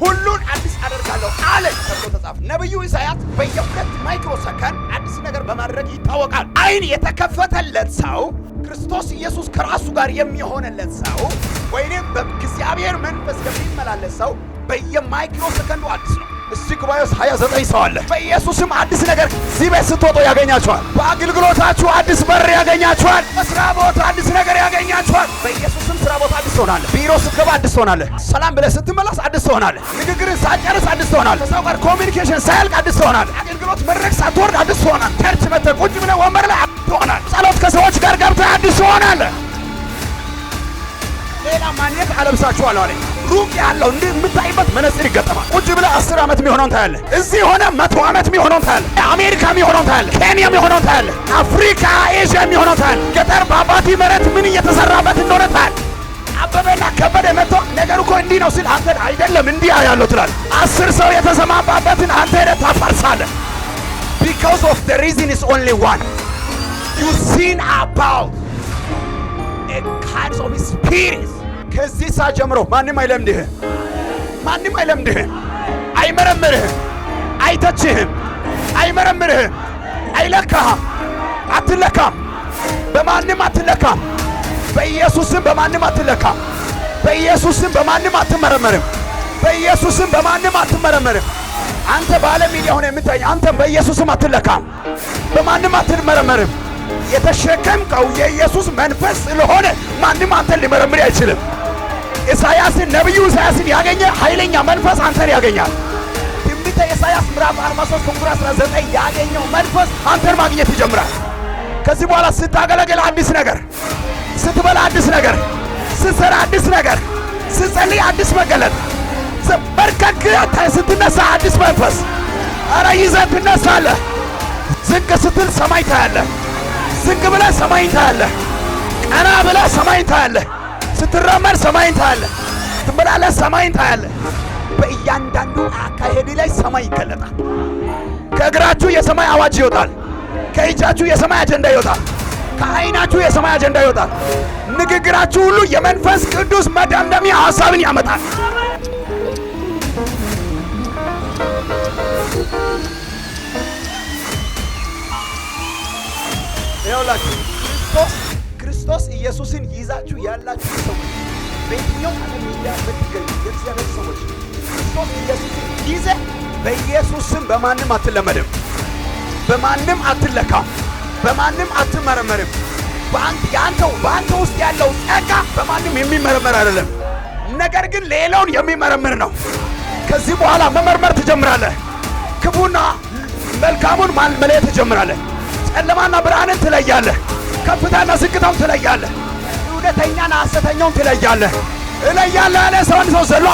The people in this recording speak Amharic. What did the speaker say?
ሁሉን አዲስ አደርጋለሁ አለ ተብሎ ተጻፈ። ነብዩ ኢሳይያስ በየሁለት ማይክሮ ሰከንድ አዲስ ነገር በማድረግ ይታወቃል። አይን የተከፈተለት ሰው ክርስቶስ ኢየሱስ ከራሱ ጋር የሚሆንለት ሰው ወይንም በእግዚአብሔር መንፈስ የሚመላለስ ሰው በየማይክሮ ሰከንዱ አዲስ ነው። እስቲ ጉባኤ ውስጥ 29 ሰው አለ። በኢየሱስም አዲስ ነገር እዚህ ቤት ስትወጡ ያገኛችኋል። በአገልግሎታችሁ አዲስ በር ያገኛችኋል። በስራ ቦታ አዲስ ነገር ያገኛችኋል። በኢየሱስም ስራ ቦታ አዲስ ትሆናለህ። ቢሮ ስትገባ አዲስ ትሆናለህ። ሰላም ብለህ ስትመለስ አዲስ ትሆናለህ። ንግግርን ሳትጨርስ አዲስ ትሆናለህ። ከሰው ጋር ኮሚኒኬሽን ሳያልቅ አዲስ ትሆናለህ። አገልግሎት መድረክ ሳትወርድ አዲስ ትሆናለህ። ቸርች መጥተህ ቁጭ ብለህ ወንበር ላይ አዲስ ትሆናለህ። ጸሎት ከሰዎች ጋር ገብተህ አዲስ ትሆናለህ። ሌላ ማንነት አለብሳችኋል አለ። ሩቅ ያለው እንዴ የምታይበት መነጽር ይገጠማል። ቁጭ ብለህ 10 ዓመት የሚሆነው ታያለህ። እዚህ ሆነ 100 ዓመት የሚሆነው ታያለህ። አሜሪካ የሚሆነው ታያለህ። ኬንያ የሚሆነው ታያለህ። አፍሪካ፣ ኤዥያ የሚሆነው ታያለህ። ገጠር በአባቲ መሬት ምን እየተሰራበት እንደሆነ ታያለህ። አበበና ከበደ መጥቶ ነገሩ እኮ እንዲህ ነው ሲል አንተ አይደለም እንዲህ ያለው ትላለህ። 10 ሰው የተሰማባበትን አንተ ሄደህ ታፈርሳለህ። because of the reason is only one. You seen about a kind of spirit. ከዚህ ሰዓት ጀምሮ ማንም አይለምድህም። ማንም አይለምድህም። አይመረምርህም። አይተችህም። አይመረምርህም። አይለካህም። አትለካም። በማንም አትለካም። በኢየሱስም በማንም አትለካም። በኢየሱስም በማንም አትመረመርም። በኢየሱስም በማንም አትመረመርም። አንተ ባለሚል የሆነ የምታኝ አንተም በኢየሱስም አትለካም። በማንም አትመረመርም። የተሸከምከው የኢየሱስ መንፈስ ስለሆነ ማንም አንተን ሊመረምር አይችልም። ኢሳይያስን ነብዩ ኢሳይያስን ያገኘ ኃይለኛ መንፈስ አንተን ያገኛል። ትንቢተ ኢሳይያስ ምዕራፍ 43 ቁጥር 19 ያገኘው መንፈስ አንተን ማግኘት ይጀምራል። ከዚህ በኋላ ስታገለግል አዲስ ነገር፣ ስትበላ አዲስ ነገር፣ ስትሰራ አዲስ ነገር፣ ስትጸልይ አዲስ መገለጥ፣ በርከክ ስትነሳ አዲስ መንፈስ አረ ይዘህ ትነሳለህ። ዝቅ ስትል ሰማይ ታያለህ። ዝቅ ብለህ ሰማይ ታያለህ። ቀና ብለህ ሰማይ ታያለህ። ስትራመድ ሰማይ ታያለህ። ትመላለስ ሰማይ ታያለህ። በእያንዳንዱ አካሄድ ላይ ሰማይ ይገለጣል። ከእግራችሁ የሰማይ አዋጅ ይወጣል። ከእጃችሁ የሰማይ አጀንዳ ይወጣል። ከዓይናችሁ የሰማይ አጀንዳ ይወጣል። ንግግራችሁ ሁሉ የመንፈስ ቅዱስ መደምደሚያ ሐሳብን ያመጣል። ይኸውላችሁ ክርስቶስ ኢየሱስን ይዛችሁ ያላችሁ ሰዎች በየትኛው ዓለም ሚዲያ የምትገኙ የእግዚአብሔር ሰዎች ክርስቶስ ኢየሱስን ይዘህ በኢየሱስም በማንም አትለመድም። በማንም አትለካም። በማንም አትመረመርም። በአንተ ውስጥ ያለው ጸጋ በማንም የሚመረመር አይደለም። ነገር ግን ሌላውን የሚመረምር ነው። ከዚህ በኋላ መመርመር ትጀምራለህ። ክፉና መልካሙን መለየት ትጀምራለህ። ጨለማና ብርሃንን ትለያለህ። ከፍታና ዝቅታውን ትለያለህ። እውነተኛና ሐሰተኛውን ትለያለህ። እለያለህ አለ ሰው ዘሏ